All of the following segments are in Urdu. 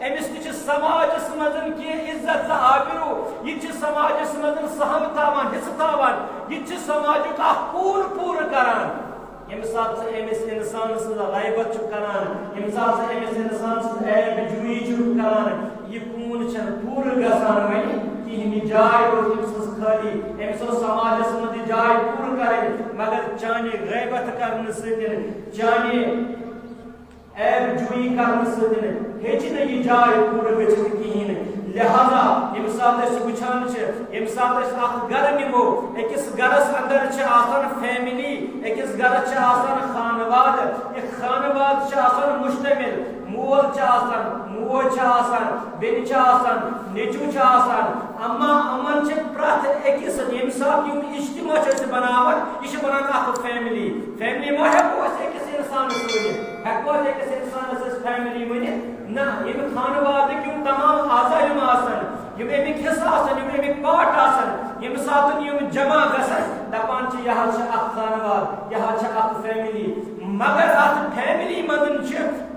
emis tı samajı mızın ki izzet abiru yitçi samajı mızın saham tavan his tavan yitçi samajı pur pur karan imsat emis insan sız gaybat karan imsat emis insan sız eb juyi karan yekun çan pur gasan vani ki jay imsat khali imsat samajı mızı jay pur kare magar chani gaybat karne se chani eb juyi karne se hiç ne jay pur gachit kihin لہذا یم سات وچان یم سات گر نمو اکس گرس اندر آسان فیملی اکس گرس آسان خانواد یہ خانواد آسان مشتمل مول آسان موج آسان بین آسان نیچو آسان اما امن پرت اکس یم سات یم اجتماع بناوان یہ بنان اخ فیملی فیملی ما ہیکو اکس انسان ونت ہیکو اکس انسان فیملی ونت نہ یم خانواد کیوں تمام اعضاء یم امیک حصہ آسان یم امیک پارٹ آسان یم ساتن یم جمع گسن دپان یہ اخ خانواد یہ اخ فیملی مگر ات فیملی مدن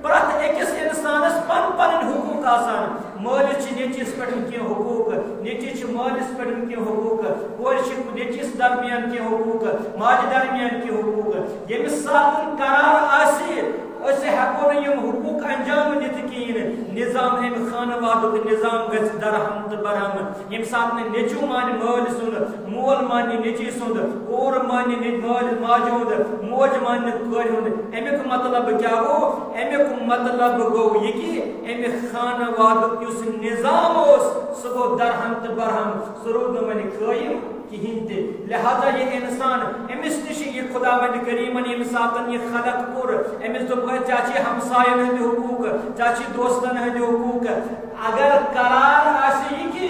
پرت اکس انسانس پن پن حقوق آسان مالس نیچس پہ کی حقوق نیچی مالس پہ کی حقوق کور نیچس درمیان کی حقوق ماج درمیان کی حقوق یمس ساتن قرار آسی اس ہیکو یم حقوق انجام دت کہین نظام ام خانواد نظام گژھ درہم تو برہم یم سات نیچو مان مال سند مول مان نیچی سند اور مان مال ماجہ ہند موج مان کور ہند امیک مطلب کیا گو امیک مطلب گو یہ کہ ام خانواد اس نظام سہ گو درہم تو برہم سہ رود نمن قائم کہین تہ لہذا یہ انسان امس نش یہ خدا بند کریمن یم ساتن یہ خلق کور امس دپ چاچی ہمسائن ہند حقوق چاچی دوستن ہند حقوق اگر قرار آسی کہ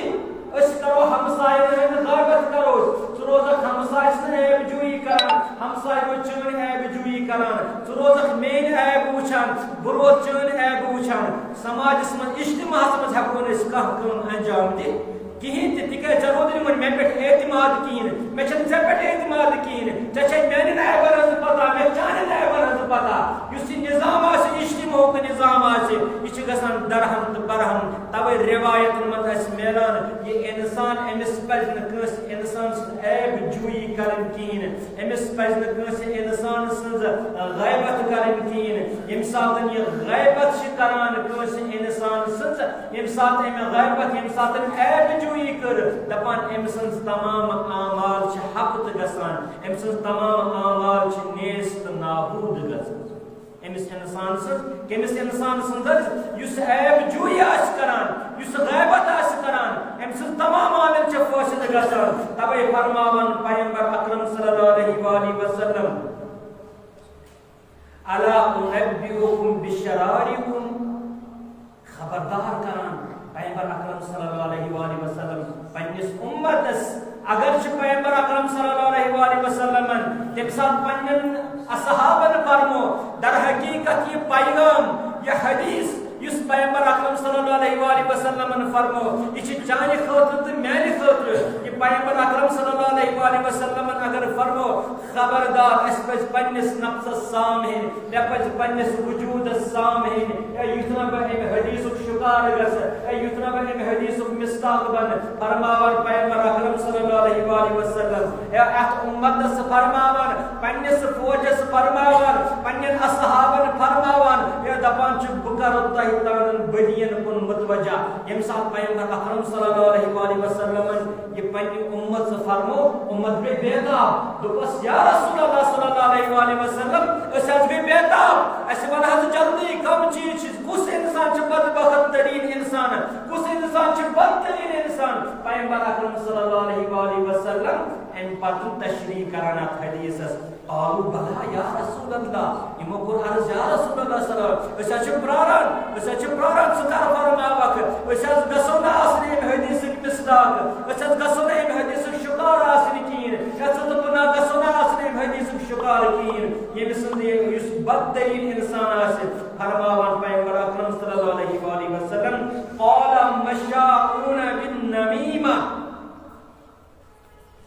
اس کرو ہمسائن ہند غیبت کرو سہ روزک ہمسائس عیب جوئی کران ہمسائے چون عیب جوئی کران سہ روزک مین عیب وچان بروز چون عیب وچان سماجس من اجتماعس من ہیکو اس کم انجام دت کہین تکیاز ژے رود مے پہ اعتماد کہین مے ژے پہ اعتماد کہین ژے چھ میانن عیبن ہز پتہ مے چانن عیبن ہز پتہ اس نظام اجتماع نظام یہ گھان درہم تو برہم توے روایت من اس میلان یہ انسان امس پز نس انسان سن عیب جوئی کرن کہین امس پز نس انسان سن غیبت کرن کہین یم ساتن یہ غیبت کران کس انسان سن یم سات ام غیبت یم ساتن عیب جوئی کر دپان ام سن تمام اعمال حق تو گسان ام سن تمام اعمال نیست نابود گسان امس انسان سن کمس انسان سن یس عیب جوئی آس کران یس غیبت آس کران ام سن تمام عامل فاسد گسان توے فرماوان پیغمبر اکرم صلی اللہ علیہ وآلہ وسلم الا انبئکم بشرارکم خبردار کران پیغمبر اکرم صلی اللہ علیہ وآلہ وسلم پنس امتس اگر پیغمبر اکرم صلی اللہ علیہ وآلہ وسلم تم سات پنن اصحابن فرمو در حقیقت یہ پیغام یہ حدیث اس پیغمبر اکرم صلی اللہ علیہ وآلہ وسلم فرمو یہ چانہ خاطر تو میانہ خاطر یہ پیغمبر اکرم صلی اللہ علیہ وآلہ وسلم اگر فرمو خبردار اس پز پنس نفس سامہن یا پز پنس وجود سامہن یا یتنا بہ حدیث شکار گس یا یتنا بہ حدیث مستاق بن فرماور پیغمبر اکرم صلی اللہ علیہ وآلہ وسلم یا ات امت فرماور پنس فوجس فرماور پنن اصحابن فرماور یا دپان چ بکر تان بدین کن متوجہ یم سات پیغمبر اکرم صلی اللہ علیہ وآلہ وسلم یہ پنی امت سے فرمو امت بے بیتاب دپس یا رسول اللہ صلی اللہ علیہ وآلہ وسلم اس حج بے بیتاب اس ون حج جلدی کم چیز کس انسان چھ بدبخت ترین انسان کس انسان چھ بدترین انسان پیغمبر اکرم صلی اللہ علیہ وآلہ وسلم ان پتن تشریح کرنا حدیث قالوا بلا یا رسول اللہ امو کو عرض یا رسول اللہ صلی اللہ علیہ وسلم اس پرارن سکار فرماوک اس گسون اصلی حدیث مصداق اس گسون حدیث شکار اصلی کین اس تو گسون اصلی حدیث شکار کین یہ مسند اس بدترین انسان اس فرماوان پیغمبر اکرم صلی اللہ علیہ وآلہ وسلم قال مشاؤون بالنمیمہ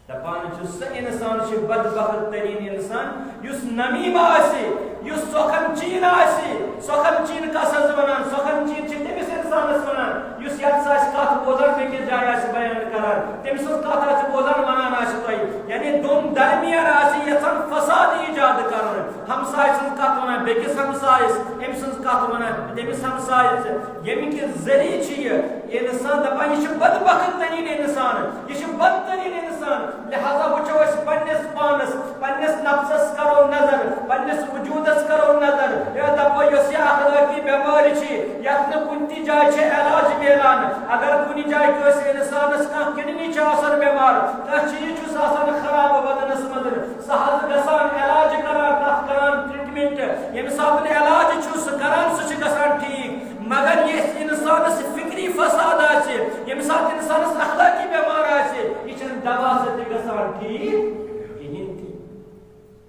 دپان چھ انسان چھ بدبخت ترین انسان یس نمیمہ آسی یس سخن چین آسی سخن چین کس ونان سخن چین چھ تمس انسانس ونان یس یتس آسہِ کتھ بوزان بیٚکِس جایہِ آسہِ بیان کران تٔمۍ سٕنٛز کتھ آسہِ بوزان ونان آسہِ تۄہہِ یعنی دۄن درمیان آسہِ یژھان فساد ایجاد کرُن ہمساے سٕنٛز کتھ ونان بیٚکِس ہمسایس أمۍ سٕنٛز کتھ ونان تٔمِس ہمسایس ییٚمہِ کہِ ذٔریعہٕ چھِ یہِ انسان دپان یہِ چھُ بدبخت ترین انسان یہِ چھُ بدترین انسان لہذا وٕچھو أسۍ پننس پانس پننس نفسس کرو نظر پننس وجودس کرو نظر دپو یۄس یہِ اخلٲقی بٮ۪مٲرۍ چھِ یتھ نہٕ کُنہِ تہِ جایہِ چھِ علاج میلان اگر کُنہِ جایہِ کٲنٛسہِ انسانس کانٛہہ کِڈنی چھِ آسان بٮ۪مار کانٛہہ چیٖز چھُس آسان خراب بدنس منٛز سُہ حظ گژھان علاج کران تتھ کران ٹریٹمنٹ ییٚمہِ ساتہٕ علاج چھُ سُہ کران سُہ چھُ گژھان ٹھیٖک مگر ییٚلہِ انسانس فکری فساد آسہِ ییٚمہِ ساتہٕ انسانس اخلٲقی بٮ۪مار آسہِ یہِ چھنہٕ دوا سۭتۍ گژھان ٹھیٖک کِہیٖنۍ تہِ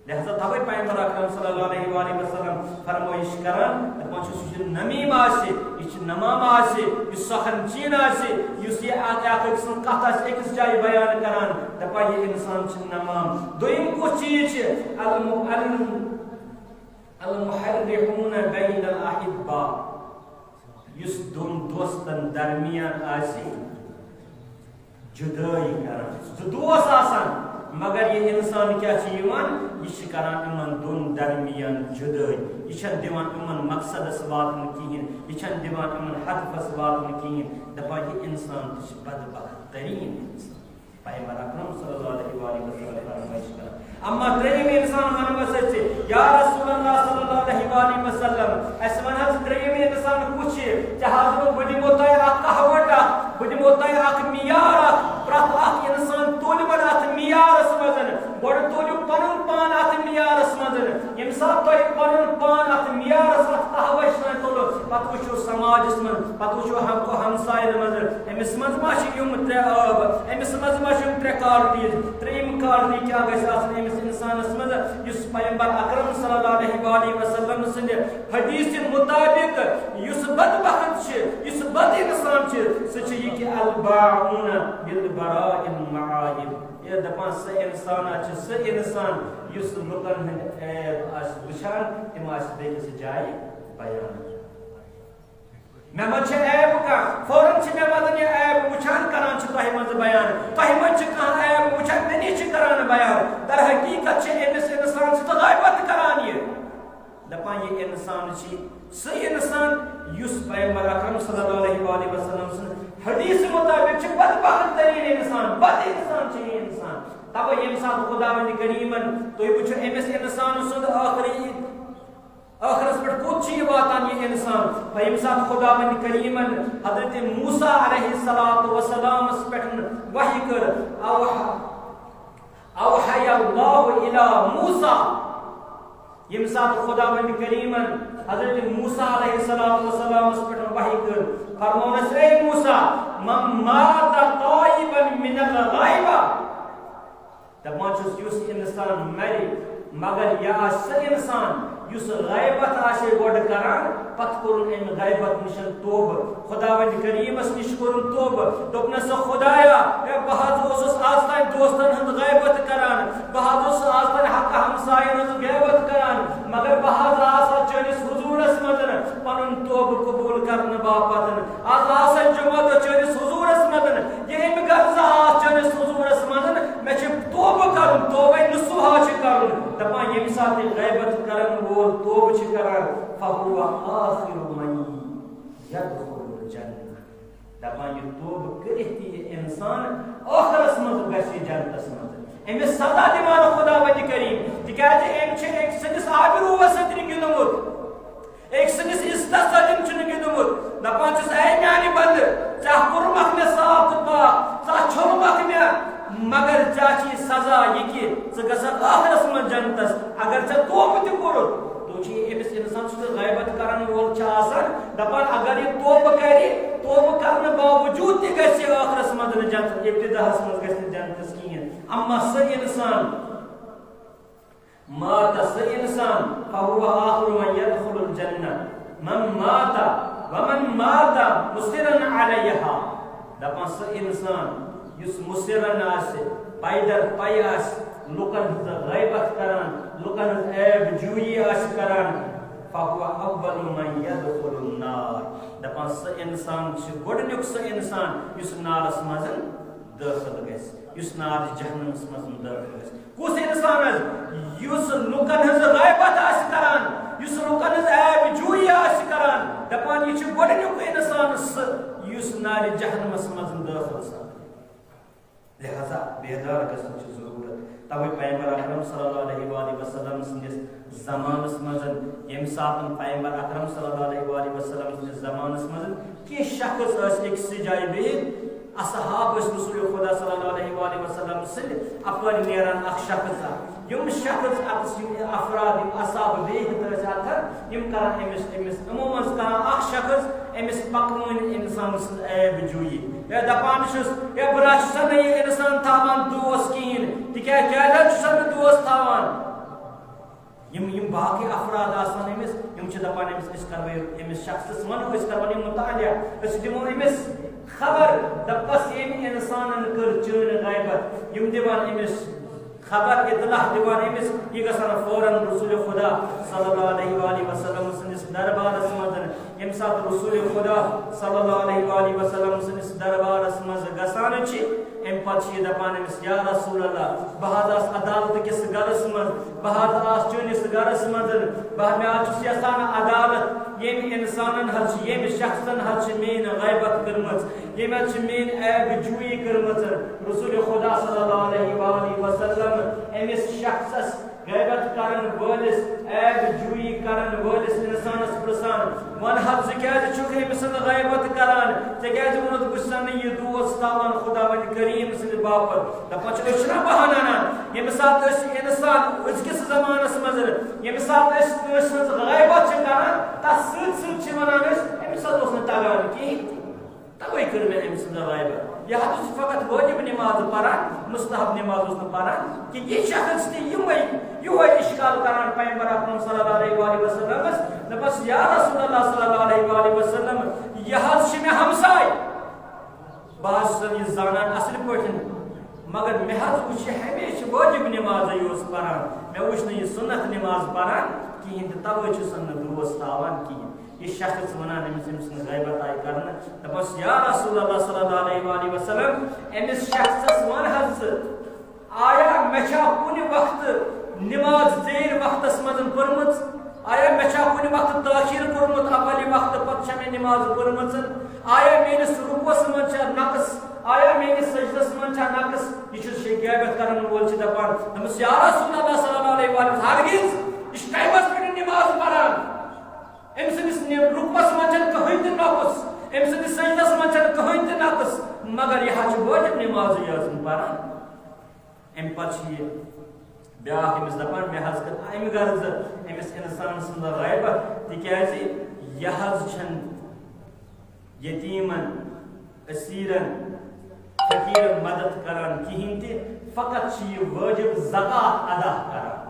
لہذا تھوے پیغمبر اکرم صلی اللہ علیہ وآلہ وسلم فرمٲیش کران دپان چھُ سُہ چھُ نمیٖم آسہِ یہِ چھُ نمام آسہِ یُس سخن چیٖن آسہِ یُس یہِ اکھ أکۍ سٕنٛز کتھ آسہِ أکِس جایہِ بیان کران دپان یہِ انسان چھُ نمام دوٚیِم کُس چیٖز چھِ المحرحون بین الاحبا یُس دۄن دوستن درمیان آسہِ جُدٲیی کران زٕ دوس آسان مگر یہ انسان کیا چھِ یِوان یہِ چھِ کران یِمن دۄن درمیان جُدٲیی یہِ چھنہٕ دِوان یِمن مقصدس واتنہٕ کِہیٖنۍ یہِ چھنہٕ دِوان یِمن ہدفس واتنہٕ کِہیٖنۍ دپان یہِ انسان تہِ چھُ بدبخت تریٖن انسان پیغمبر اکرم صلی اللہ علیہ وآلہ وسلم فرمٲیش کران اما ترٛیٚیِم انسان ونہٕ بہٕ سۭتۍ یا رسول اللہ صلی اللہ علیہ وآلہ وسلم اسہِ ون حظ ترٛیٚیِم انسان کُس چھِ ژےٚ حظ ووٚن بہٕ دِمو تۄہہِ اکھ کہاوت اکھ بہٕ دِمو تۄہہِ اکھ معیار اکھ پرٛٮ۪تھ اکھ انسان تُلہِ وۄنۍ اتھ معیارس منٛز گۄڈٕ تُلِو پنُن پان اتھ معیارس منٛز ییٚمہِ ساتہٕ تۄہہِ پنُن پان اتھ معیارس اتھ کہاوتس منٛز تُلو پتہٕ وٕچھو سماجس منٛز پتہٕ وٕچھو ہمساین منٛز أمِس منٛز ما چھِ یِم ترٛےٚ ٲب أمِس منٛز ما چھِ یِم ترٛےٚ کالٹیٖز ترٛیٚیِم کالٹی کیٛاہ گژھِ آسٕنۍ أمِس انسانس منٛز یُس پیغمبر اکرم صلی اللہ علیہ وآلہ وسلم سٕنٛدِ حدیث مطابق یُس بدبخت چھِ یُس بد انسان چھِ سُہ چھِ یہِ کہِ الباعون بالبراء المعایب یہ دپان سُہ انسان چھُ سُہ انسان یُس لُکن ہٕنٛدۍ عیب آسہِ وٕچھان تِم آسہِ بیٚکِس جایہِ بیان مےٚ منٛز چھِ عیب کانٛہہ فوراً چھِ مےٚ وَنان یہِ عیب وٕچھان کران چھِ تۄہہِ منٛز بیان تۄہہِ منٛز چھِ کانٛہہ عیب وٕچھان مےٚ نِش چھِ کران بیان در حقیٖقت چھِ أمِس انسان سۭتۍ غیبت کران یہِ دپان یہِ انسان چھِ سُہ انسان یُس پیغمبر اکرم صلی اللہ علیہ وآلہ وسلم سٕنٛز حدیث مطابق چھِ بدبخت تریٖن انسان بد انسان چھِ یہِ انسان توے ییٚمہِ ساتہٕ خۄداوندِ کریٖمن تُہۍ وٕچھِو أمِس انسان سُنٛد ٲخرس پٮ۪ٹھ کوٚت چھِ یہِ واتان یہِ انسان ییٚمہِ ساتہٕ خۄداوندِ کریٖمن حضرت موسیٰ علیہ الصلاۃ وسلامس پٮ۪ٹھ وحی کٔر اوحی اللہ الی موسیٰ ییٚمہِ ساتہٕ خۄداوندِ کریٖمن حضرت موسیٰ علیہ الصلاۃ وسلامس پٮ۪ٹھ وحی کٔر فرمونس اے موسیٰ من مات تائبا من الغیبہ دپان چھُس یُس انسان مرِ مگر یہِ آسہِ سُہ انسان یُس غیبت آسہِ گۄڈٕ کران پتہٕ کوٚرُن أمۍ غیبت نِش توبہٕ خۄداوندِ کریٖمس نِش کوٚرُن توبہٕ دوٚپنس خۄدایا بہٕ حظ اوسُس آز تام دوستن ہٕنٛز غیبت کران بہٕ حظ اوسُس آز تام حقہٕ ہمساین ہٕنٛز غیبت کران مگر بہٕ حظ آسا چٲنِس حضوٗرس منٛز پنُن توبہٕ قبوٗل کرنہٕ باپتھ آز آسا جمعہ دۄہ چٲنِس حضوٗرس منٛز یہِ اَمہِ غرضہٕ آس چٲنِس حضوٗرس منٛز مےٚ چھُ توبہٕ کرُن توبے نصوحا چھُ کرُن دپان ییٚمہِ ساتہٕ یہِ غیبت کرن وول توبہٕ چھِ کران فہو آخر من یدخل الجنہ دپان یہِ توبہٕ کٔرِتھ تہِ یہِ انسان ٲخرس منٛز گژھِ جنتس منٛز أمِس سزا دِوان خۄداوندِ کریٖم تِکیازِ أمۍ چھِ أکۍ سٕنٛدِس آبروٗوس سۭتۍ گِنٛدمُت أکۍ سٕنٛدِس عزتس سۭتۍ چھُنہٕ گِنٛدمُت دپان چھُس اے میانہِ بندٕ ژےٚ کوٚرمکھ مےٚ صاف تہٕ پاک ژٕ چھوٚلمکھ مےٚ مگر ژےٚ چھِ سزا یہِ کہِ ژٕ گژھکھ ٲخرس منٛز جنتس اگر ژےٚ توبہٕ تہِ کوٚرُتھ تو چھِ أمِس انسان سُہ غیبت کرن وول چھُ آسان دپان اگر یہِ توبہٕ کرِ توبہٕ کرنہٕ باوجوٗد تہِ گژھِ یہِ ٲخرس منٛز نہٕ جنت ابتداہس منٛز گژھِ نہٕ جنتس کِہیٖنۍ اما سُہ انسان مات سُہ انسان فهو آخر من يدخل الجنہ من مات ومن مات مصرا علیہا دپان سُہ انسان یُس مصرن آسہِ پیدر پے آسہِ لُکن ہٕنٛز غیبت کران لُکن ہٕنٛز عیب جوٗیی آسہِ کران فهو اول من يدخل النار دپان سہ انسان گۄڈنیُک سہ انسان یُس نارس منٛز دٲخل گژھِ یُس نار جہنمس منٛز دٲخل گژھِ کُس انسان حظ یُس لُکن ہٕنٛز غیبت آسہِ کران یُس لُکن ہٕنٛز عیب جوٗیی آسہِ کران دپان یہِ چھُ گۄڈنیُک انسان سہ یُس نارِ جہنمس منٛز دٲخل سپدِ لہذا بیدار گژھنٕچ چھِ ضروٗرت توے پیغمبر اکرم صلی اللہ علیہ وآلہ وسلم سندس زمانس مز یم ساتن پیغمبر اکرم صلی اللہ علیہ وآلہ وسلم سندس زمانس مز کی شخص أکس جائے بہت اصحاب رسول خدا صلی اللہ علیہ وآلہ وسلم سند اپر نیران اخ شخص یم شخص اکس افراد یم اصحاب بہت اتر یم کران امس عموماً کران اخ شخص امس پکوان انسان سن عیب جویی دپان چھس بہ نہ یہ انسان تھاوان دوست کہین تکیاز کیا دوست تھاوان یم باقی افراد آسان امس یم چھ دپان امس کرو امس شخصس ونو کرو مطالعہ دمو امس خبر دپس یم انسان کر چون غیبت یم دیوان امس خبر اطلاع دیوان امس یہ گژھان فوراً رسول خدا صلی اللہ علیہ وآلہ وسلم سندس دربارس مز یم سات رسول خدا صلی اللہ علیہ وآلہ وسلم سندس دربارس مز گژھان ام پتہ دپان امس یا رسول اللہ بہت عدالت کس گرس مز بہت چونس گرس مز بہت یژھان عدالت یم انسان حظ یم شخصن حظ مین غیبت کرمت یم مین عیب جویی کرمت رسول خدا صلی اللہ علیہ وآلہ وسلم امس شخصس غیبت کرن وٲلس عیب جویی کرن وٲلس انسانس پرژھان ون حظ ژٕ کیازِ چھُکھ أمۍ سٕنٛز غیبت کران ژےٚ کیازِ ووٚنُتھ بہٕ چھُسن نہٕ یہِ دوست تھاوان خدا وندِ کریم سٕنٛدِ باپتھ دپان چھِ أسۍ چھِنا بہانہٕ انان ییٚمہِ ساتہٕ أسۍ انسان أزکِس زمانس منٛز ییٚمہِ ساتہٕ أسۍ کٲنٛسہِ ہٕنٛز غیبت چھِ کران تتھ سۭتۍ سۭتۍ چھِ ونان أسۍ أمِس حظ اوس نہٕ تگان کِہیٖنۍ توے کٔر مےٚ أمۍ سٕنٛز غیبت یہ حظ اوس فقط وٲجب نماز پران مستحب نماز اوس نہٕ پران کہ یہ شخص تہِ یہوے اشکال کران پیغمبر اکرم صلی اللہ علیہ وآلہ وسلمس دپس یا رسول اللہ صلی اللہ علیہ وآلہ وسلم یہ حظ چھِ مےٚ ہمساے بہٕ حظ چھُسن یہِ زانان اصل پٲٹھۍ مگر مےٚ حظ وٕچھ ہمیشہ وٲجب نمازے یوت پران مےٚ وٕچھ نہٕ یہِ سنت نماز پران کہیٖنۍ تہٕ توے چھُسن نہٕ دوست تھاوان کہیٖنۍ یہ شخص ونان امس سن غیبت آئی کرنا دپس یا رسول اللہ صلی اللہ علیہ وآلہ وسلم امس شخصس ون حظ آیا مے چھا کُنہِ وقت نماز ژیر وقتس مزن پٔرمٕژ آیا مے چھا کُنہِ وقت تٲخیر کوٚرمُت اول وقت پتہٕ چھا مے نماز پٔرمٕژ آیا میٲنِس رُکوس منٛز چھا نقص آیا میٲنِس سجدس منٛز چھا نقص یہ چھُ غیبت کرن وول چھُ دپان دپس یا رسول اللہ صلی اللہ علیہ وآلہ ہرگز یہ چھُ ٹایمس پٮ۪ٹھ نماز پران ام سندس رکوس من کہین تہ نقص ام سندس سجدس من کہین تہ نقص مگر یہ وٲجب نماز یٲژن پران ام پتہ یہ بیاکھ امس دپان مے حظ کر امہ غرض امس انسان سند غیبت تکیاز یہ حظ چھن یتیمن اسیرن فقیرن مدد کران کہین تہ فقط چھ یہ وٲجب زکات ادا کران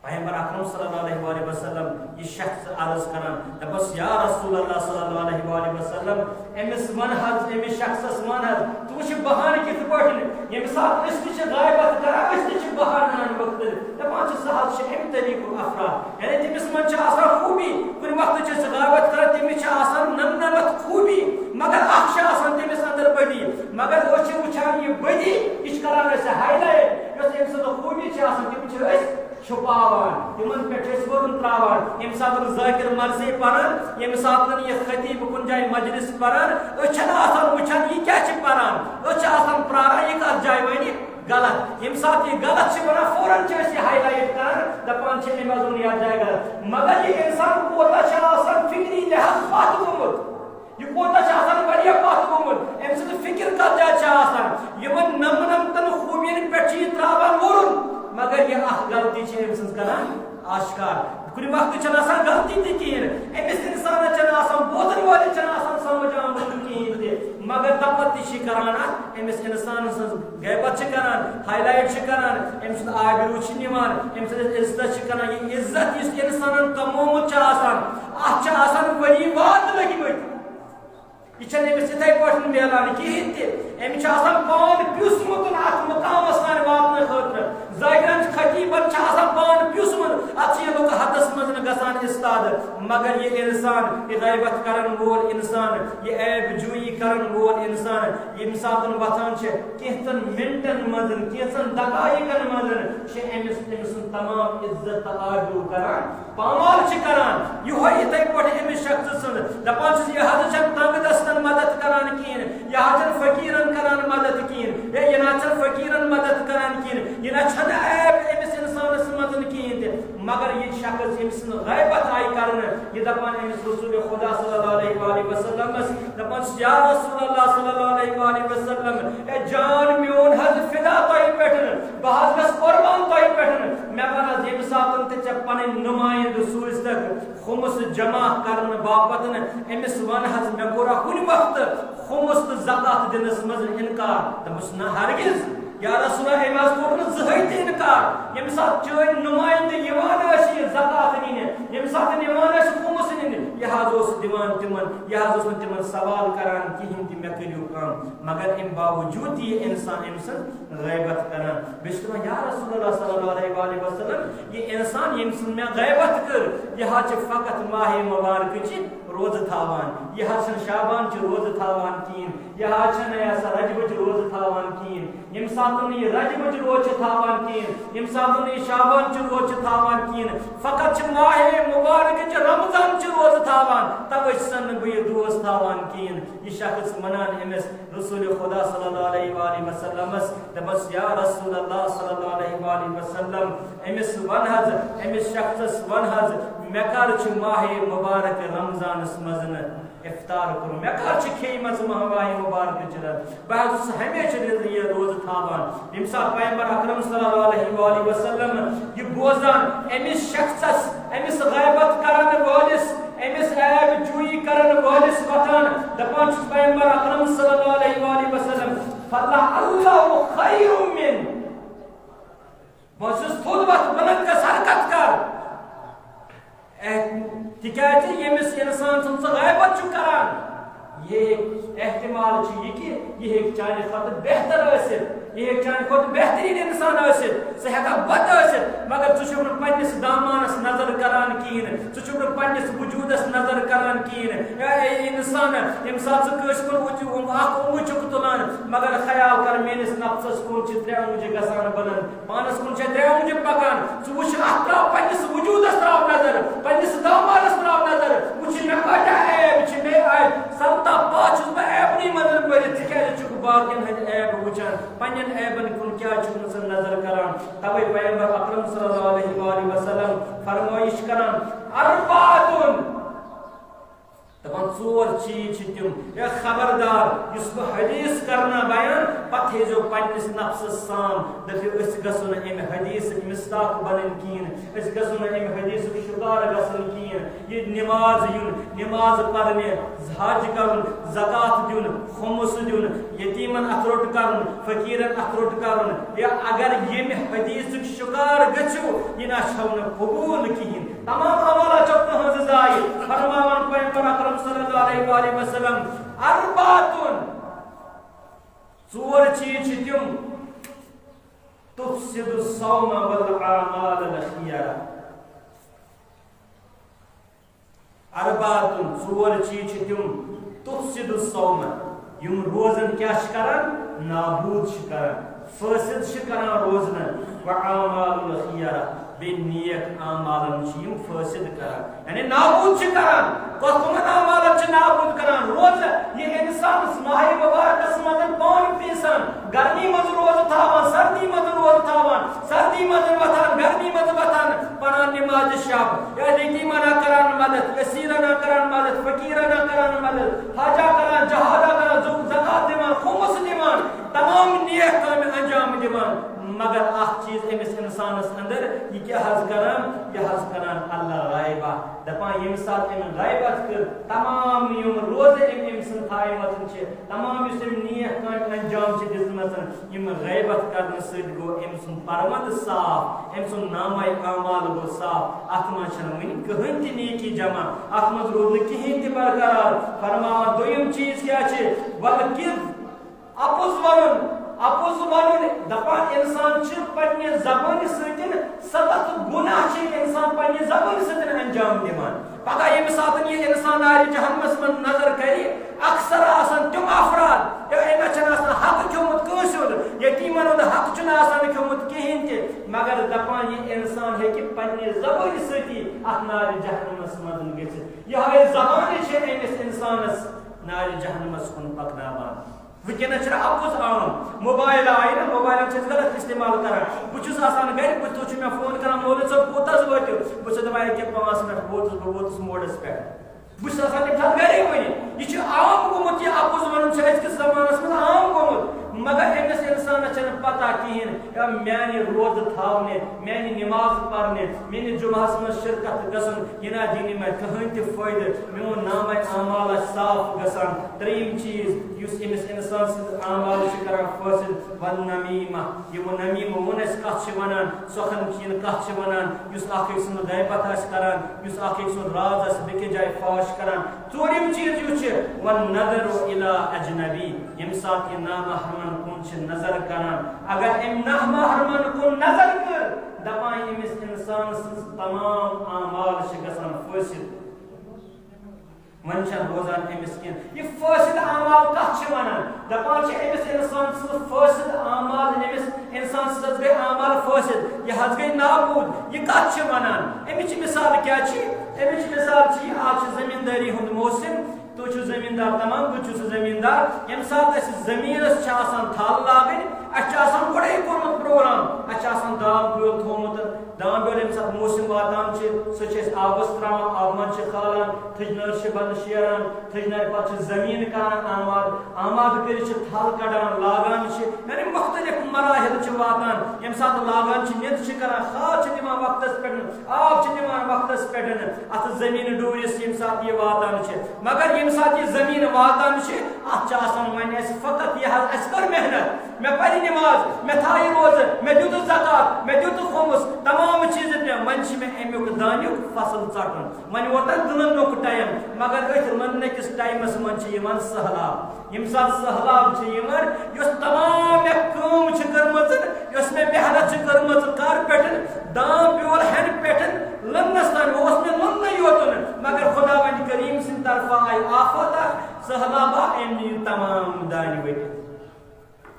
پیغمبر اکرم صلی اللہ علیہ وآلہ وسلم یہ شخص عرض کران دپس یا رسول اللہ صلی اللہ علیہ وآلہ وسلم امس ون حظ امس شخصس ون حظ تو وچھ بہانہٕ کِتھ پٲٹھۍ ییٚمہِ ساتہٕ أسۍ تہِ چھِ غیبت کران أسۍ تہِ چھِ بہانہٕ انان مختلف دپان چھِ سُہ حظ چھِ امہِ طریٖقُک افراد یعنی تٔمِس منٛز چھِ آسان خوٗبی کُنہِ وقتہٕ چھِ سُہ غیبت کران تٔمِس چھِ آسان نمنمت خوٗبی مگر اکھ چھِ آسان تٔمِس اندر بدی مگر أسۍ چھِ وٕچھان یہِ بدی یہِ چھِ کران أسۍ ہاے لایٹ یۄس أمۍ سٕنٛز خوٗبی چھِ آسان تِم چھِ أسۍ چھپاوان تمن پہ ورن تراوان یم سات ذاکر مرضی پران یم سات یہ خطیب کن جائے مجلس پران آسان وچان یہ کیا پران آسان پراران یہ کت جائے ون غلط یم سات یہ غلط ونان فوراً یہ ہائی لائٹ کران دپان امن یتھ جائے غلط مگر یہ انسان کوتاہ آسان فکری لحاظ پتھ گومت یہ کوتاہ آسان واریاہ پتھ گومت ام سند فکر کت جائے آسان یمن نمنمتن خوبین پہ یہ تراوان ورن مگر یہ اخ غلطی ام سن کران آشکار کن وقت آسان غلطی تہ کہین امس انسان بوزن والس سمجھ آمت کہین تہ مگر دپت تہ کران امس انسان سن غیبت کران ہائی لائٹ کران ام سند آبرو نمان ام سند عزت کران یہ عزت اس انسان کمومت اتھ ولی واد لگمت یہ امس اتھے پہ ملان کہین تہ امس پان پیوسمت ات مقامس تان واتن خاطر ظاہرن خطیبن پان پیوسمت ات یہ لوگ حدس مز گژھان استاد مگر یہ انسان یہ غیبت کرن وول انسان یہ عیب جوئی کرن وول انسان یم ساتن وتھان چھ کینژن منٹن مزن کینژن دقائقن مزن امس تمام عزت آبرو کران پامال چھ کران یہ اتھے پٲٹھۍ امس شخص سن دپان چھس یہ حظ چھن تنگ دستن مدد کران کین یہ حظ فقیرن کران مدد کین یہ نہ چھن فقیرن مدد کران کین یہ نہ چھن عیب امس انسانس مزن کین تہ مگر یہ شخص امس غیبت آئی کرن یہ دپان امس رسول خدا صلی اللہ علیہ وآلہ وسلم دپان یا رسول اللہ صلی اللہ علیہ وآلہ وسلم اے جان میون حظ فدا تۄہہِ پٮ۪ٹھ بہٕ حظ گژھٕ قربان تۄہہِ پٮ۪ٹھ مےٚ وَن حظ ییٚمہِ ساتہٕ تہِ ژےٚ پنٕنۍ نُمٲیِنٛدٕ سوٗزتَکھ خُمُس جمع کرنہٕ باپتھ أمِس وَن حظ مےٚ کوٚرا کُنہِ وقتہٕ خُمُس تہٕ زکات دِنَس منٛز اِنکار دوٚپُس نہ ہرگز یا رسول اللہ أمۍ حظ کوٚر نہٕ زٕہٕنۍ تہِ اِنکار ییٚمہِ ساتہٕ چٲنۍ نُمٲیِنٛدٕ یِوان ٲسۍ یہِ زکات نِنہِ ییٚمہِ ساتہٕ یِوان ٲسۍ خُمُس نِنہِ یہ حظ اوس دِوان تِمن یہ حظ اوس نہٕ تِمن سوال کران کِہیٖنۍ تہِ مےٚ کٔرِو کٲم مگر اَمہِ باوجوٗد تہِ یہِ اِنسان أمۍ سٕنٛز غیبت کران بیٚیہِ چھُ دَپان یا رسول اللہ صلی اللہ علیہ وآلہ وسلم یہِ اِنسان ییٚمہِ سٕنٛز مےٚ غیبت کٔر یہِ حظ چھِ فقط ماہِ مبارکٕچہِ روزٕ تھاوان یہِ حظ چھُنہٕ شابانچہِ روزٕ تھاوان کِہیٖنۍ یہِ حظ چھَنہٕ یہِ ہسا رجبٕچ روزٕ تھاوان کِہیٖنۍ ییٚمہِ ساتہٕ نہٕ یہِ رجبٕچ روزٕ چھِ تھاوان کِہیٖنۍ ییٚمہِ ساتہٕ نہٕ یہِ شابانچہِ روزٕ چھِ تھاوان کِہیٖنۍ فقط چھِ ماہِ مبارکٕچہِ رمضانچہِ روزٕ تھاوان توے چھسن نہٕ بہٕ یہِ روز تھاوان کِہیٖنۍ یہِ شخص وَنان أمِس رسول خدا صلی اللہ علیہ وآلہ وسلمس دپس یا رسول اللہ صلی اللہ علیہ وآلہ وسلم أمِس وَن حظ أمِس شخصس وَن حظ مےٚ کر چھُ ماہِ مبارک رمضانس منٛز افطار کرو مےٚ کر چھِ کھیٚیمٕژ ماہِ مبارکٕچ رات بہٕ حظ اوسُس ہمیشہِ یہِ روزٕ تھاوان ییٚمہِ ساتہٕ پیغمبر اکرم صلی اللہ علیہ وآلہ وسلم یہِ بوزان أمِس شخصس أمِس غیبت کرن وٲلِس أمِس عیب جوئی کرن وٲلِس وتھان دپان چھُس پیغمبر اکرم صلی اللہ علیہ وآلہ وسلم فلعلہ خیر من بہٕ چھُس تھوٚد وتھ بلند گژھ حرکت کر تِکیازِ ییٚمِس اِنسان سُنٛد ژٕ غیبت چھُ کران یہ احتمال چھُ یہِ کہِ یہِ ہیٚکہِ چانہِ کھۄتہٕ بہتر ٲسِتھ یہ ہیٚکہِ چانہِ کھۄتہٕ بہتریٖن اِنسان ٲسِتھ ژٕ ہٮ۪ککھ بد ٲسِتھ مگر ژٕ چھُکھ نہٕ پننِس دامانس نظر کران کِہیٖنۍ ژٕ چھُکھ نہٕ پننِس وجوٗدس نظر کران کِہیٖنۍ اِنسان ییٚمہِ ساتہٕ ژٕ کٲنٛسہِ کُن اکھ اوٚنٛگُج چھُکھ تُلان مگر خیال کر میٲنِس نفسس کُن چھِ ترٛےٚ اوٚنٛگجہِ گژھان بلند پانس کُن چھےٚ ترٛےٚ اوٚنٛگجہِ پکان ژٕ وٕچھ اتھ تراو پننِس وجوٗدس تراو نظر پننِس دامانس تراو نظر وٕچھ مےٚ کۭتیاہ عیب چھِ مےٚ سبتا پتھ چھُس بہٕ عیبنٕے منٛز بٔرِتھ تِکیازِ چھُکھ باقین ہٕنٛدۍ عیب وٕچھان پننٮ۪ن عیبن کُن کیٛازِ چھُکھ نہٕ ژٕ نظر کران توے پیغمبر اکرم صلی اللہ علیہ وآلہ وسلم فرمٲیش کران اربعۃ دپان ژور چیز چھِ تِم اے خبردار یُس بہٕ حدیث کرنا بیان پتہٕ تھٲیزیو پننِس نفسس سام دٔپِو أسۍ گژھو نہٕ امہِ حدیثٕکۍ مِستاق بنٕنۍ کِہیٖنۍ أسۍ گژھو نہٕ امہِ حدیثُک شکار گژھُن کِہیٖنۍ یہِ نِماز یُن نِماز پرنہِ حج کرُن زکات دیُن خُمُس دیُن یتیٖمن اتھ روٚٹ کرُن فقیٖرن اتھ روٚٹ کرُن یا اگر ییٚمہِ حدیثُک شکار گٔژھِو یہِ نہ چھو نہٕ قبوٗل کِہیٖنۍ تمام عملات چھو تُہنٛز ضایع فرماوان پیغمبر اکرم صلی اللہ علیہ وآلہ وسلم اربعۃ ژور چیز چھِ تِم تفسد الصوم والاعمال الخيرة اربعۃ ژور چیز چھِ تِم تفسد الصوم یِم روزن کیٛاہ چھِ کران نابوٗد چھِ کران فٲسد چھِ کران روزنہٕ واعمال الخيرة بیٚیہِ نیک اعمالن چھِ یِم فٲسد کران یعنی نابوٗد چھِ کران کمن اعمالن چھِ نابوٗد کران روزٕ یہِ اِنسانس ماہِ مبارکس منٛز پانہٕ پیٖسان گرمی منٛز روزٕ تھاوان سردی منٛز روزٕ تھاوان سردی منٛز وتھان گرمی منٛز وتھان پران نمازِ شب یا یتیٖمن کران مدد اسیٖرن کران مدد فقیٖرن کران مدد حجا کران جہادا کران زکات دِوان خُمُس دِوان تمام نیک کامہِ انجام دِوان مگر اکھ چیز أمِس اِنسانس اندر یہِ کیٛاہ حظ کران یہِ حظ کران اللہ غایبہ دپان ییٚمہِ ساتہٕ أمۍ غیبت کٔر تمام یِم روزٕ أمۍ سٕنٛز تھایمژ چھِ تمام یُس أمۍ نیک کامہِ انجام چھِ دِژمٕژ یِم غیبت کرنہٕ سۭتۍ گوٚو أمۍ سُنٛد پرمد صاف أمۍ سُنٛد نامے اعمال گوٚو صاف اتھ منٛز چھنہٕ وُنہِ کٕہٕنۍ تہِ نیکی جمع اتھ منٛز روٗد نہٕ کِہیٖنۍ تہِ برقرار فرماوان دوٚیِم چیٖز کیٛاہ چھِ ولکِذ اپُز ونُن دپان انسان پنہ زبان ستن 7 گناہ انسان پنہ زبان ستن انجام دان پگہ یم سات یہ انسان نار جہنمس من نظر کر اکثر آسان تم افراد امہ چھ حق کھومت کنس یتیمن ہند حق چھ کھومت کہین تہ مگر دپان یہ انسان ہیکہ پنہ زبان ستی ات نار جہنمس من گژھت یہ زبان امس انسانس نار جہنمس کن پکناوان ونکس اپز عام موبائل آئی نا موبائل غلط استعمال کران بہت آسان گھر تھی مے فون کران مولوی صاحب کوتاز واتو بہت دپان یکہ 5 منٹ ووتس موڈس پہ بہت آسان تمہ سات گھرے ون یہ عام گومت یہ اپز ون ازکس زمانس من عام گومت مگر امس انسانس پتہ کہین میانہ روز تھونے میانہ نماز پرنے میانہ جمعہس من شرکت گژھن یہ نا دینی میں کہین تہ فائدہ میون نامہ اعمال صاف گژھان تریم چیز یس امس انسان سند اعمال کران فاسد والنمیمہ یہ نمیمہ ون اس کت ونان سخن چین کت ونان یس اخ سند غیبت کران یس اخ سند راز بیکہ جائے فاش کران ژورم چیز یہ والنظر الی اجنبی یم سات یہ نامحرمن کن نظر کران اگر ام نامحرمن کن نظر کر دپان امس انسان سن تمام اعمال گژھان فاسد ون روزان امس کن یہ فاسد اعمال کت ونان دپان امس انسان سن فاسد اعمال امس انسان سن گئی اعمال فاسد یہ حض گئی نابود یہ کت ونان امچ مثال کیا امچ مثال آج زمینداری ہند موسم تو زمیندار تمام بہت زمیندار یم سات زمینس تھل لاگن اہم گوڑے کورمت پروگرام اہم دام بیول تھومت دام بیول یم سات موسم واتان سہ آبس تران آب من کھالان تھجنر بند شیران تھجنر پہ زمین کران آماد کر تھل کڑان لاگان یعنی مختلف مراحل واتان یم سات لاگان ند کران کھاد دان وقتس پہ آب دان وقتس پہ ات زمین ڈورس یم سات یہ واتان مگر یم سات یہ زمین واتان ات ون فقط یہ اس کر محنت میں پری نماز میں تھائی روز میں دیت زکات میں دیت خمس تمام چیز ون میں امیک دانیک فصل ژٹن ون ووتن دنک ٹائم مگر ات لنکس ٹائمس من سہلاب یم سات سہلاب اس تمام کم کرمت اس میں محنت کرمت کر پہ دام بیول ہین پہ لنس تان اس میں لن یوتن مگر خدا وند کریم سند طرف آئی آفت سہلابا ام تمام دانہ ورت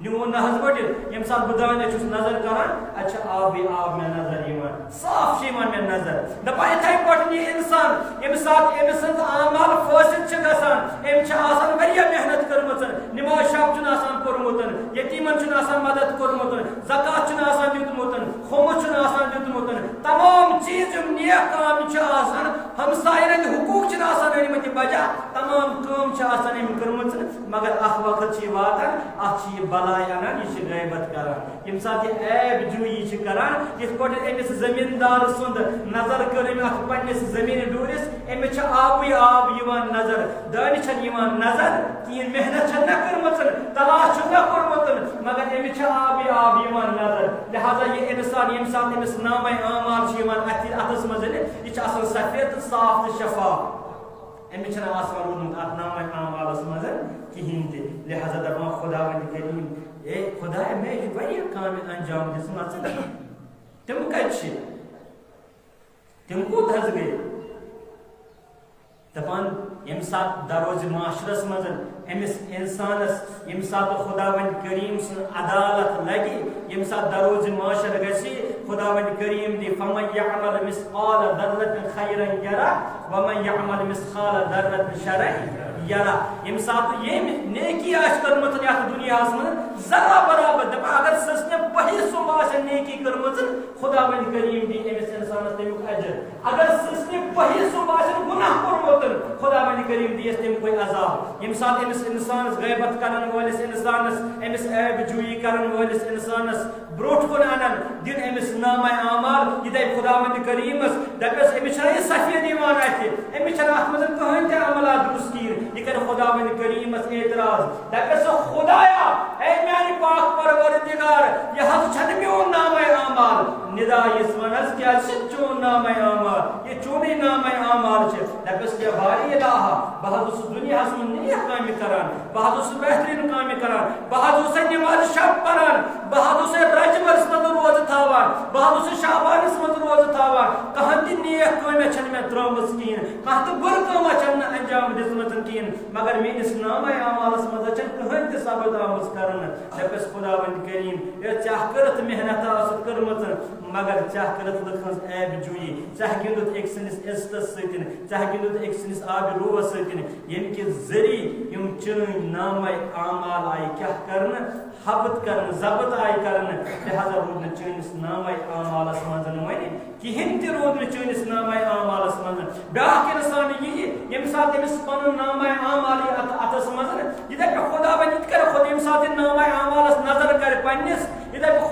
نیون نہ بٹت یم سات بہ دانہ نظر کران اچھا آب آب میں نظر صاف میں نظر دپان اتھے پہ یہ انسان یم سات ام سند اعمال فاسد گژھان ام واریاہ محنت کرمت نماز شب کورمت یتیمن مدد کورمت زکات دیتمت خمس دیتمت تمام چیز نیک کام ہمسائن ہند حقوق انمت بجا تمام کم کرمت مگر اخ وقت واتان ات یہ بلائی انان یہ غیبت کران یم سات یہ عیب جوئی کران یت پہ امس زمیندار سند نظر کر ات پنس زمین ڈورس امس آبی آب نظر دانہ نظر کہین محنت نہ کرمت تلاش نہ کورمت مگر امس آبی آب نظر لہذا یہ انسان یم سات امس نامہ اعمال اتس مز یہ سفید صاف تو شفاف امس روٗدمُت ات نامہ اعمالس مز کہین تہ لہذا دپان خدا وند کریم اے خدا میں واریاہ کام انجام دژمژ تم کتہ تم کوت حظ گئی دپان یم سات دروز معاشرس مز امس انسانس یم سات خدا وند کریم سن عدالت لگی یم سات دروز معاشر گسی خدا وند کریم دی فمن یعمل مثقال ذرة خیرا یرا ومن یعمل مثقال ذرة شرا یرا یم سات یہ نیکی کرمت یت دنیا من ذرا برابر دپا اگر سس نے پہی سم نیکی کرمت خدا وند کریم دی امس انسانس تمیک اجر اگر سس نے پہی سم گناہ کورمت خدا وند کریم دی تمیک عذاب یم سات امس انسانس غیبت کرن ولس انسانس امس عیب جوئی کرن ولس انسانس بروٹ کن انن دن امس نامہ اعمال یہ دپ خدا وند کریمس دپس امس سفید ات امس ات مز کہین تہ عملات درست کیر یہ کر خدا وند کریمس اعتراض دپس خدایا اے میانی پاک پروردگار یہ حظ چھن میون نامہ اعمال ندا اس ونس کیا چون نامہ اعمال یہ چونی نامہ اعمال دپس کیا باری الہ بہت دنیا من نیک کام کران بہت بہترین کام کران بہت نماز شب پران بہت بہت شعبانس مز روز تھاوان کہاں تہ نیک کامہ چھ مے ترٲمٕژ کہین کانٛہہ تہ بُرٕ کٲمہ چھم نہٕ انجام دِژمٕژ کہین مگر میٲنِس نامے اعمالس منٛز چھنہٕ کٕہٕنۍ تہِ ثبت آمٕژ کرنہٕ دپٮ۪س خداوند کریم ژےٚ کٔرٕتھ محنت ٲسٕتھ کٔرمٕژ مگر ژےٚ کٔرٕتھ لُکن عیب جویی ژےٚ گِنٛدُتھ أکۍ سٕنٛدِس عزتس سۭتۍ ژےٚ گِنٛدُتھ أکۍ سٕنٛدِس آبِ روٗوس سۭتۍ ییٚمہِ کہِ ذٔریعہٕ یِم چٲنۍ نامے اعمال آیہِ کیٛاہ کرنہٕ حبت کرنہٕ ضبط آیہِ کرنہٕ لہذا روٗد نہٕ چٲنِس نامے اعمالس منٛز وۄنۍ کِہینۍ تہِ روٗد نہٕ چٲنِس نامے اعمالس منٛز بیٛاکھ اِنسان یِیہِ ییٚمہِ ساتہٕ أمِس پنُن نامے اعمال یی اتھس منٛز یہِ دپہِ خۄدا وۄنۍ یِتھ کٔنۍ خۄدا ییٚمہِ ساتہٕ یہِ نامے اعمالس نظر کرِ پننِس یہِ دپہِ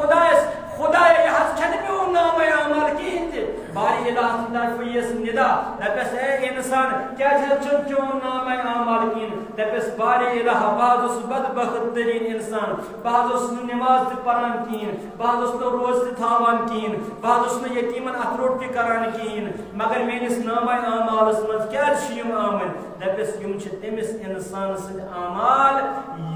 خۄدایا یہِ حظ چھنہٕ میون نامے اعمال کِہینۍ تہِ باری الہ سٕنٛدِ طرفہٕ یِیَس نِدا دپٮ۪س اے انسان کیٛازِ حظ چھُنہٕ چون نامے اعمال کِہینۍ دپٮ۪س باری الہ بہٕ حظ اوسُس بدبخت تریٖن انسان بہٕ حظ اوسُس نہٕ نٮ۪ماز تہِ پران کِہینۍ بہٕ حظ اوسُس نہٕ روزٕ تہِ تھاوان کِہینۍ بہٕ حظ اوسُس نہٕ یتیٖمن اتھ روٚٹ تہِ کران کِہینۍ مگر میٲنِس نامے اعمالس منٛز کیٛازِ چھِ یِم آمٕتۍ دپٮ۪س یِم چھِ تٔمِس انسان سٕنٛدۍ اعمال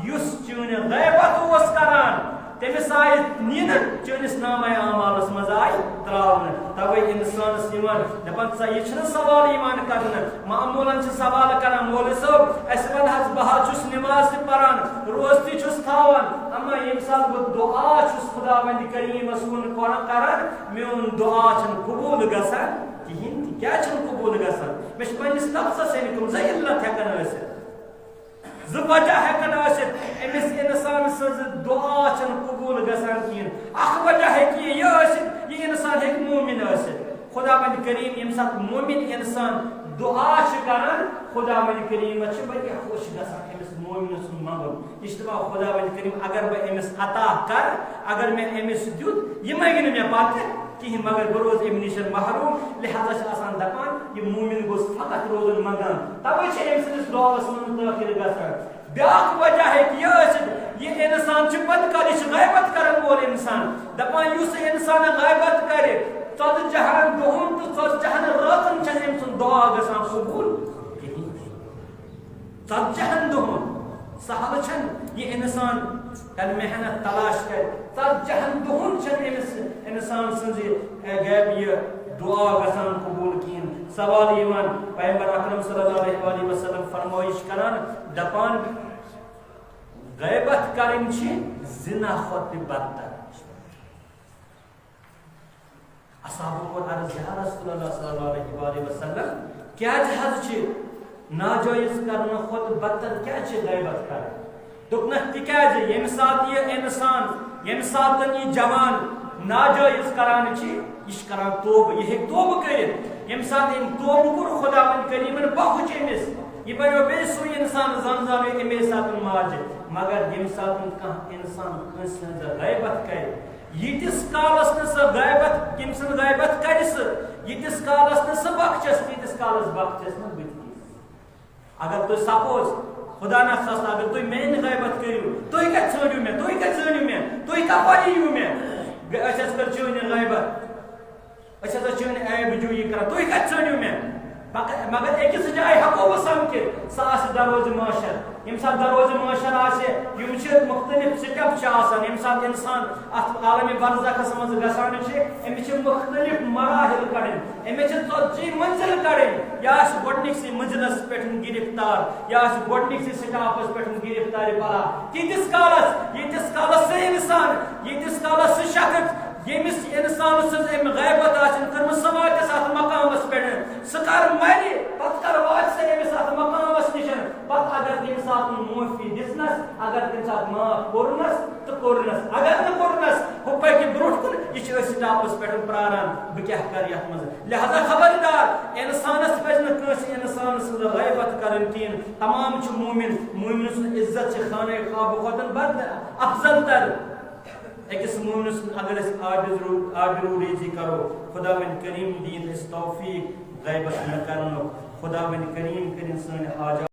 یُس چٲنۍ غیبت اوس کران تٔمِس آیہِ نِنہٕ چٲنِس نامے اعمالس منٛز آیہِ تراونہٕ توے انسانس یِوان دپان ژٕ یہِ چھُنہٕ سوال یِوان کرنہٕ معموٗلن چھِ سوال کران مولوی صٲب اَسہِ وَن حظ بہٕ حظ چھُس نٮ۪ماز تہِ پران روزٕ تہِ چھُس تھاوان اما ییٚمہِ ساتہٕ بہٕ دُعا چھُس خۄداوندِ کریٖمس کُن کران میون دُعا چھُنہٕ قبوٗل گژھان کِہینۍ تہِ کیٛازِ چھُنہٕ قبوٗل گژھان مےٚ چھِ پننِس نفسس کُن زٕ علت ہٮ۪کان ٲسِتھ زٕ وجہ ہٮ۪کن ٲسِتھ أمِس انسان سٕنٛز دُعا چھنہٕ قبوٗل گژھان کِہینۍ اکھ وجہ ہٮ۪کہِ یہِ ٲسِتھ یہِ انسان ہٮ۪کہِ مومِن ٲسِتھ خۄداوندِ کریٖم ییٚمہِ ساتہٕ مومِن انسان دُعا چھُ کران خۄداوندِ کریٖمس چھُ واریاہ خۄش گژھان أمِس مومِنہٕ سُنٛد منٛگُن یہِ چھُ دپان خۄداوندِ کریٖم اگر بہٕ أمِس عطا کرٕ اگر مےٚ أمِس دیُت یہِ منٛگہِ نہٕ مےٚ پتہٕ کِہینۍ مگر بہٕ روزٕ امہِ نِش محروٗم لہذا چھِ آسان دپان یہِ مومِن گوٚژھ فقط روزُن منٛگان توے چھِ أمۍ سٕنٛدِس دعاوس منٛز تٲخیر گژھان بیٛاکھ وجہ ہٮ۪کہِ یہِ ٲسِتھ یہِ انسان چھُ پتہٕ کر یہِ چھُ غیبت کرن وول انسان دپان یُس انسان غیبت کرِ 40 دۄہن تہٕ 40 رٲژن چھنہٕ أمۍ سُنٛد دعا گژھان قبوٗل کِہینۍ 40 دۄہن سہل چھنہٕ یہِ انسان ییٚلہِ محنت تلاش کرِ 40 دۄہن چھنہٕ أمِس انسان سٕنٛز یہِ دعا گژھان قبوٗل کِہینۍ سوال یِوان پیغمبر اکرم صلی اللہ علیہ وسلم فرمٲیش کران دپان غیبت کرٕنۍ چھِ زِنا کھۄتہٕ تہِ بدتر اصحابو کوٚر عرض یا رسول اللہ صلی اللہ علیہ وسلم کیٛازِ حظ چھِ ناجٲیز کرنہٕ کھۄتہٕ بدتر کیٛازِ چھِ غیبت کرٕنۍ دوٚپنکھ تِکیٛازِ ییٚمہِ ساتہٕ یہِ انسان ییٚمہِ ساتہٕ یہِ جوان ناجٲیز کران چھِ یہِ چھِ کران توبہٕ یہِ ہیٚکہِ توبہٕ کٔرِتھ ییٚمہِ ساتہٕ أمۍ توبہٕ کوٚر خۄداوند کریٖمن بخُش أمِس یہِ بنیو بیٚیہِ سُے انسان زن زانو اَمے ساتہٕ ماجہِ مگر ییٚمہِ ساتہٕ کانٛہہ انسان کٲنٛسہِ ہٕنٛز غیبت کرِ ییٖتِس کالس نہٕ سۄ غیبت ییٚمہِ سٕنٛز غیبت کرِ سُہ ییٖتِس کالس نہٕ سۄ بخشس تیٖتِس کالس بخشس نہٕ بہٕ تہِ اگر تُہۍ سپوز خدا نخواستہ اگر تُہۍ میٲنۍ غیبت کٔرِو تُہۍ کتہِ ژھٲنڈِو مےٚ تُہۍ کتہِ زٲنِو مےٚ تُہۍ کپٲرۍ یِیِو مےٚ أسۍ حظ کٔر چٲنۍ غیبت أسۍ ہسا چٲنۍ عیب جویی کران تُہۍ کتہِ ژھٲنڈِو مےٚ مگر أکِس جایہِ ہٮ۪کو بہٕ سمکھِتھ سۄ آسہِ دروازِ معاشر ییٚمہِ ساتہٕ دروازِ معاشر آسہِ یِم چھِ مختلف سٹیپ چھِ آسان ییٚمہِ ساتہٕ انسان اتھ عالمِ برزخس منٛز گژھان چھِ أمِس چھِ مختلف مراحل کڑٕنۍ أمِس چھِ 40 منزل کڑٕنۍ یہِ آسہِ گۄڈنِکسٕے منزلس پٮ۪ٹھ گرفتار یہِ آسہِ گۄڈنِکسٕے سٹاپس پٮ۪ٹھ گرفتارِ بلا تیٖتِس کالس سُہ انسان ییٖتِس کالس سُہ شخص ییٚمِس انسان سٕنٛز أمۍ غیبت آسن کٔرمٕژ سۄ واتٮ۪س اتھ مقامس پٮ۪ٹھ سُہ کر مرِ پتہٕ کر واتہِ سۄ أمِس اتھ مقامس نِش پتہٕ اگر تمہِ ساتہٕ معٲفی دِژنس اگر تمہِ ساتہٕ معاف کوٚرنس تہٕ کوٚرنس اگر نہٕ کوٚرنس ہُہ پٔکہِ برونٛٹھ کُن یہِ چھِ أسۍ سٹاپس پٮ۪ٹھ پراران بہٕ کیٛاہ کرٕ یتھ منٛز لہذا خبردار انسانس پزِ نہٕ کٲنٛسہِ انسان سٕنٛز غیبت کرٕنۍ کِہینۍ تمام چھِ مومِن سُنٛد عزت چھِ خانہ کعبہٕ کھۄتہٕ افضل تر أکِس مومِن سُنٛد اگر أسۍ آبرو ریزی کرو خۄداوند کریٖم دِیِن أسۍ توفیٖق غیبت نہٕ کرنُک خۄداوند کریٖم کٔرِنۍ سٲنۍ حاجات